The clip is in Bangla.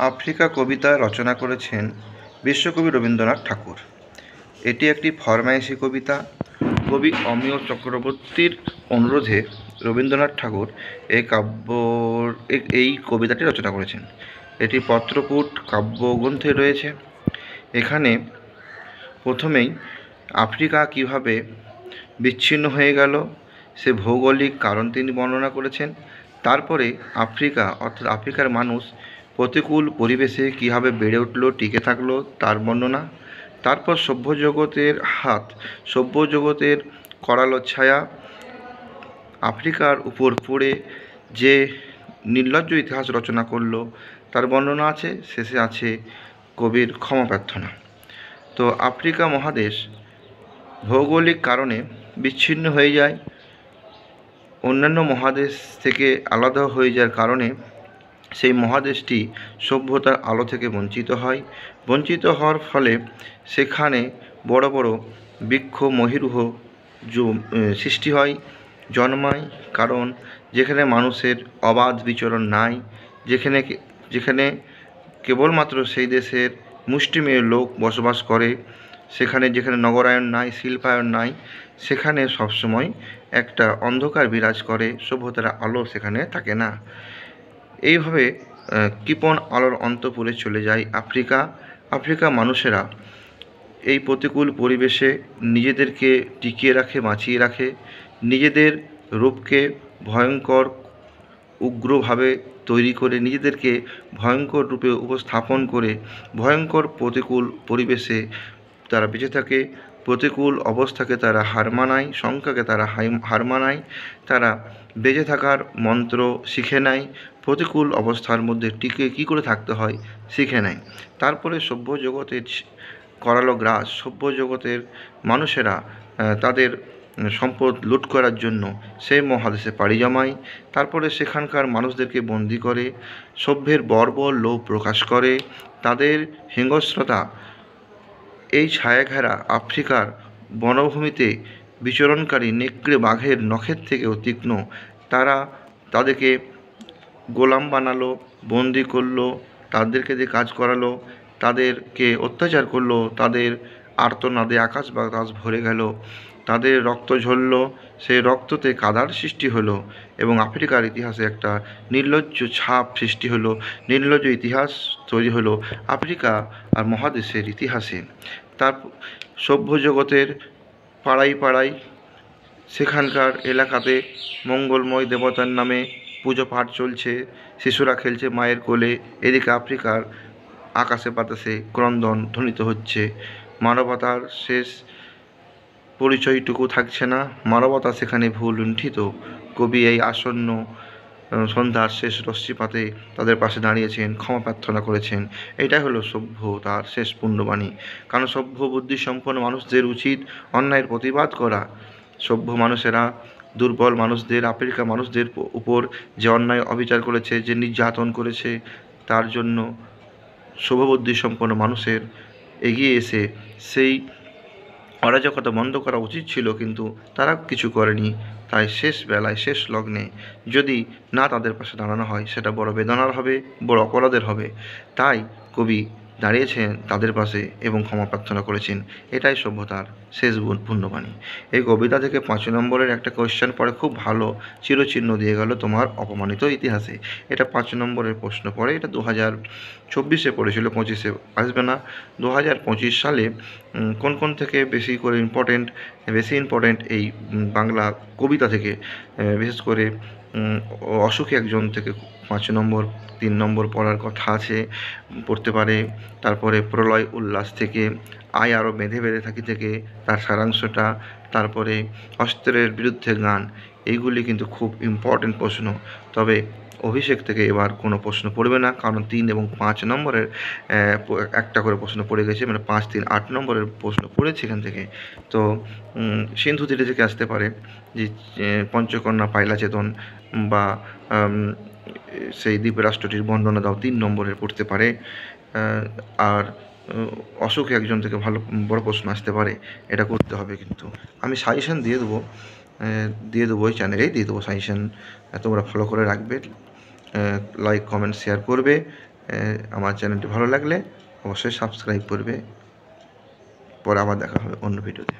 আফ্রিকা কবিতা রচনা করেছেন বিশ্বকবি রবীন্দ্রনাথ ঠাকুর। এটি একটি ফরমায়েশি কবিতা। কবি অমিয় চক্রবর্তীর অনুরোধে রবীন্দ্রনাথ ঠাকুর এই কবিতাটি রচনা করেছেন। এটি পত্রকূট কাব্যগ্রন্থে রয়েছে। এখানে প্রথমেই আফ্রিকা কিভাবে বিচ্ছিন্ন হয়ে গেল সে ভৌগোলিক কারণ তিনি বর্ণনা করেছেন। তারপরে আফ্রিকা অর্থাৎ আফ্রিকার মানুষ প্রতিকূল পরিবেশে কীভাবে বেড়ে উঠল, টিকে থাকলো তার বর্ণনা। তারপর সভ্য জগতের করালো ছায়া আফ্রিকার উপর পড়ে যে নির্লজ্জ ইতিহাস রচনা করলো তার বর্ণনা আছে। শেষে আছে কবির ক্ষমা প্রার্থনা। তো আফ্রিকা মহাদেশ ভৌগোলিক কারণে বিচ্ছিন্ন হয়ে যায়, অন্যান্য মহাদেশ থেকে আলাদা হয়ে যাওয়ার কারণে সেই মহাদেশটি সভ্যতার আলো থেকে বঞ্চিত হওয়ার ফলে সেখানে বড় বড় বৃক্ষ মহীরুহ সৃষ্টি হয়, জন্মায়। কারণ যেখানে মানুষের অবাধ বিচরণ নাই, যেখানে কেবলমাত্র সেই দেশের মুষ্টিমেয় লোক বসবাস করে, যেখানে নগরায়ন নাই, শিল্পায়ন নাই, সেখানে সবসময় একটা অন্ধকার বিরাজ করে, সভ্যতার আলো সেখানে থাকে না। এইভাবে কৃপণ আলোর অন্তপুরে চলে যায় আফ্রিকা মানুষেরা এই প্রতিকূল পরিবেশে নিজেদেরকে টিকিয়ে রাখে, বাঁচিয়ে রাখে, নিজেদের রূপকে ভয়ঙ্কর উগ্রভাবে তৈরি করে, নিজেদেরকে ভয়ঙ্কর রূপে উপস্থাপন করে ভয়ঙ্কর প্রতিকূল পরিবেশে তারা বেঁচে থাকে। প্রতিকূল অবস্থাকে তারা হার মানায়, সংখ্যাকে তারা হার মানায়, তারা বেঁচে থাকার মন্ত্র শিখে নেয়, প্রতিকূল অবস্থার মধ্যে টিকে কী করে থাকতে হয় শিখে নেয়। তারপরে সভ্য জগতের করালো গ্রাস, সভ্য জগতের মানুষেরা তাদের সম্পদ লুট করার জন্য সেই মহাদেশে পাড়ি জমায়। তারপরে সেখানকার মানুষদেরকে বন্দি করে, সভ্যের বর্বর লোভ প্রকাশ করে, তাদের হিংস্রতা এই ছায়াঘেরা আফ্রিকার বনভূমিতে বিচরণকারী নেকড়ে বাঘের নখের থেকেও তীক্ষ্ণ। তাদেরকে গোলাম বানালো, বন্দি করলো, তাদেরকে দিয়ে কাজ করালো, তাদেরকে অত্যাচার করলো, তাদের আর্তনাদে আকাশ বাতাস ভরে গেল, তাদের রক্ত ঝরল, সেই রক্ততে কাদার সৃষ্টি হলো এবং আফ্রিকার ইতিহাসে একটা নির্লজ্জ ছাপ সৃষ্টি হলো, নির্লজ্জ ইতিহাস তৈরি হলো আফ্রিকা আর মহাদেশের ইতিহাসে। তার সভ্য জগতের পাড়ায় সেখানকার এলাকাতে মঙ্গলময় দেবতার নামে পুজো পাঠ চলছে, শিশুরা খেলছে মায়ের কোলে, এদিকে আফ্রিকার আকাশে বাতাসে ক্রন্দন ধ্বনিত হচ্ছে। মানবতার শেষ পরিচয়টুকু থাকছে না, মানবতা সেখানে ভুল লুণ্ঠিত। কবি এই আসন্ন সন্ধ্যার শেষ রশ্মিপাতে তাদের পাশে দাঁড়িয়েছেন, ক্ষমা প্রার্থনা করেছেন। এটাই হলো সভ্যতার শেষ পুণ্যবাণী। কারণ সভ্য বুদ্ধিসম্পন্ন মানুষদের উচিত অন্যায়ের প্রতিবাদ করা। সভ্য মানুষেরা দুর্বল মানুষদের, আফ্রিকা মানুষদের উপর যে অন্যায় অবিচার করেছে, যে নির্যাতন করেছে, তার জন্য শুভবুদ্ধিসম্পন্ন মানুষের এগিয়ে এসে সেই অরাজকতা বন্ধ করা উচিত ছিল, কিন্তু তারা কিছু করেনি। তাই শেষ বেলায়, শেষ লগ্নে যদি না তাদের পাশে দাঁড়ানো হয়, সেটা বড় বেদনার হবে, বড় অপরাধের হবে। তাই কবি দাঁড়িয়েছেন তাদের পাশে এবং ক্ষমা প্রার্থনা করেছেন। এটাই সভ্যতার শেষ পুণ্যবাণী। এই কবিতা থেকে 5 নম্বরের একটা কোয়েশ্চেন পড়ে, খুব ভালো চিরচিহ্ন দিয়ে গেল তোমার অপমানিত ইতিহাসে। এটা 5 নম্বরের প্রশ্ন পড়ে। এটা 2024-এ পড়েছিল, 25-এ আসবে না। 2025 সালে কোন থেকে বেশি ইম্পর্টেন্ট এই বাংলা কবিতা থেকে, বিশেষ করে অসুখী একজন থেকে 5 নম্বর, 3 নম্বর পড়ার কথা আছে, পড়তে পারে। তারপরে প্রলয় উল্লাস থেকে, আয় আরও বেঁধে থাকি থেকে তার সারাংশটা, তারপরে অস্ত্রের বিরুদ্ধে গান, এইগুলি কিন্তু খুব ইম্পর্টেন্ট প্রশ্ন। তবে অভিষেক থেকে এবার কোনো প্রশ্ন পড়বে না, কারণ 3 এবং 5 নম্বরের একটা করে প্রশ্ন পড়ে গেছে, মানে 5, 3, 8 নম্বরের প্রশ্ন পড়েছে এখান থেকে। তো সিন্ধু তীরে থেকে আসতে পারে, যে পঞ্চকন্যা পাইলা চেতন বা সেই দ্বীপরাষ্ট্রটির বর্ণনা দাও, 3 নম্বরের পড়তে পারে। আর অশোক একজন থেকে ভালো বড় প্রশ্ন আসতে পারে, এটা করতে হবে। কিন্তু আমি সাজেশন দিয়ে দেবো ওই চ্যানেলেই দিয়ে দেবো সাজেশন, তোমরা ফলো করে রাখবে, লাইক কমেন্ট শেয়ার করবে আমার চ্যানেলটি ভালো লাগলে অবশ্যই সাবস্ক্রাইব করবে। পরে আবার দেখা হবে অন্য ভিডিওতে।